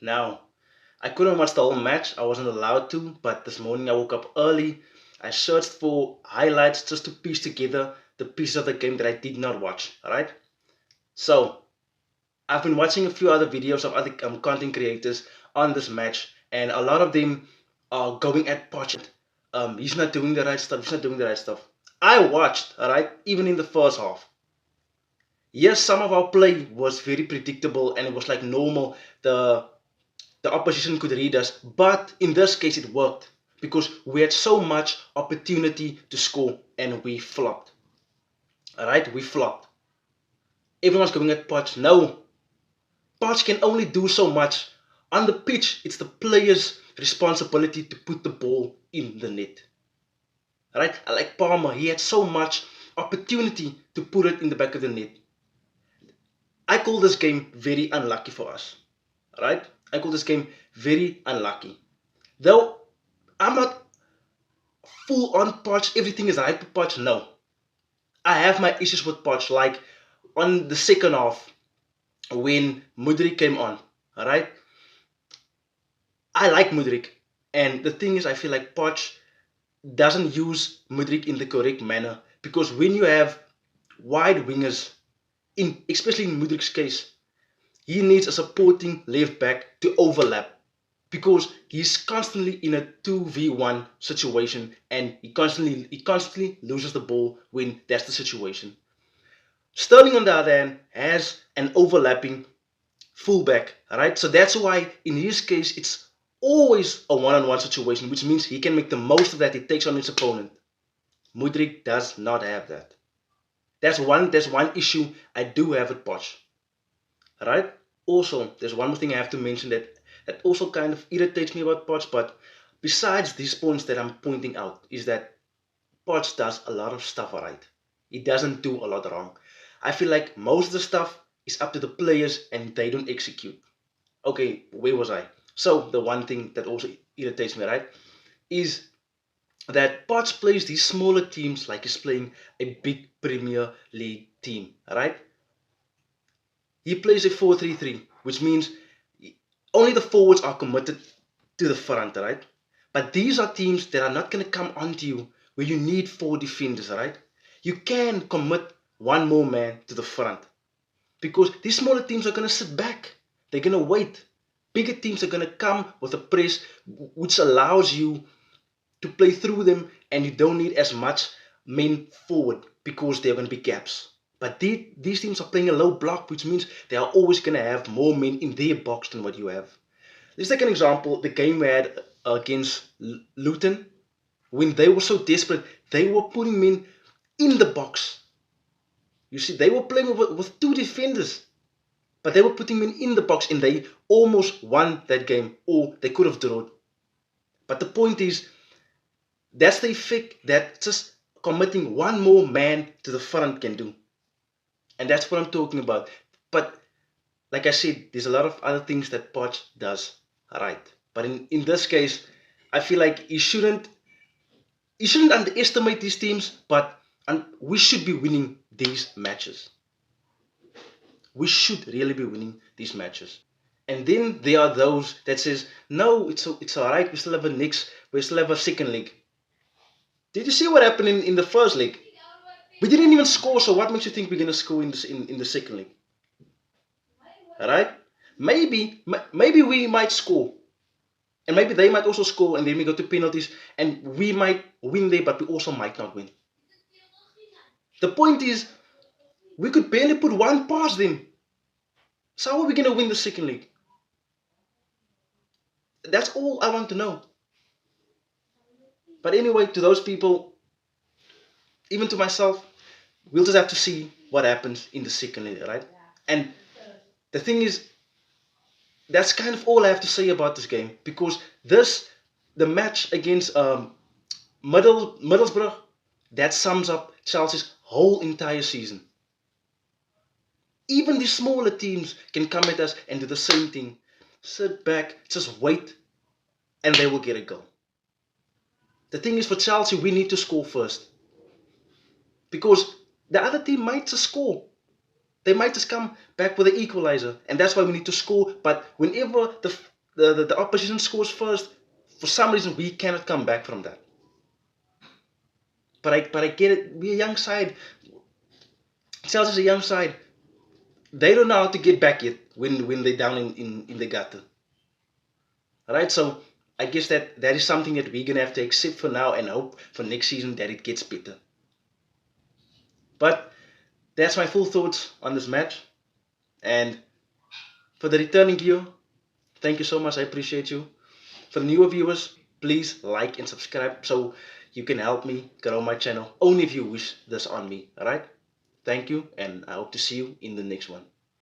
Now, I couldn't watch the whole match, I wasn't allowed to, but this morning I woke up early. I searched for highlights just to piece together the pieces of the game that I did not watch, alright? So, I've been watching a few other videos of other content creators on this match, and a lot of them are going at Poch. He's not doing the right stuff, he's not doing the right stuff. I watched, alright, even in the first half. Yes, some of our play was very predictable and it was like normal. The opposition could read us, but in this case it worked because we had so much opportunity to score and we flopped. Alright, we flopped. Everyone's going at Poch. No, Poch can only do so much. On the pitch, it's the player's responsibility to put the ball in the net. Alright, like Palmer, he had so much opportunity to put it in the back of the net. I call this game very unlucky for us. Right? I call this game very unlucky. Though I'm not full on Poch, everything is right to Poch. No. I have my issues with Poch, like on the second half when Mudryk came on. Alright? I like Mudryk. And the thing is, I feel like Poch doesn't use Mudryk in the correct manner. Because when you have wide wingers, especially in Mudryk's case, he needs a supporting left back to overlap because he's constantly in a 2v1 situation and he constantly loses the ball when that's the situation. Sterling on the other hand has an overlapping fullback, right? So that's why in his case it's always a one-on-one situation, which means he can make the most of that. He takes on his opponent. Mudryk does not have that. That's one issue I do have with Poch. Right? Also, there's one more thing I have to mention that also kind of irritates me about Poch, but besides these points that I'm pointing out, is that Poch does a lot of stuff right. He doesn't do a lot wrong. I feel like most of the stuff is up to the players and they don't execute. Okay, where was I? So, the one thing that also irritates me, right, is that Poch plays these smaller teams like he's playing a big Premier League team, right? He plays a 4-3-3, which means only the forwards are committed to the front, right? But these are teams that are not going to come onto you where you need 4 defenders, right? You can commit one more man to the front because these smaller teams are going to sit back. They're going to wait. Bigger teams are going to come with a press which allows you to play through them and you don't need as much men forward because there are going to be gaps. But these teams are playing a low block, which means they are always going to have more men in their box than what you have. Let's take an example, the game we had against Luton. When they were so desperate, they were putting men in the box. You see, they were playing with 2 defenders. But they were putting men in the box and they almost won that game. Or they could have drawn. But the point is, that's the effect that just committing one more man to the front can do. And that's what I'm talking about. But like I said, there's a lot of other things that Poch does right. But in this case, I feel like you shouldn't underestimate these teams, but we should be winning these matches. We should really be winning these matches. And then there are those that says, no, it's alright, we still have we still have a second leg. Did you see what happened in the first leg? We didn't even score, so what makes you think we're going to score in the second leg? Alright? Maybe we might score. And maybe they might also score, and then we go to penalties, and we might win there, but we also might not win. The point is, we could barely put one past them. So how are we going to win the second leg? That's all I want to know. But anyway, to those people, even to myself, we'll just have to see what happens in the second leg, right? And the thing is, that's kind of all I have to say about this game, because the match against Middlesbrough, that sums up Chelsea's whole entire season. Even the smaller teams can come at us and do the same thing. Sit back, just wait, and they will get a goal. The thing is, for Chelsea, we need to score first. Because the other team might just score. They might just come back with an equalizer. And that's why we need to score. But whenever the opposition scores first, for some reason we cannot come back from that. But I get it. We're a young side. Chelsea's a young side. They don't know how to get back yet when they're down in the gutter. Alright, so I guess that is something that we're gonna have to accept for now and hope for next season that it gets better. But that's my full thoughts on this match. And for the returning viewer, thank you so much. I appreciate you. For the newer viewers, please like and subscribe so you can help me grow my channel. Only if you wish this on me. Alright? Thank you, and I hope to see you in the next one.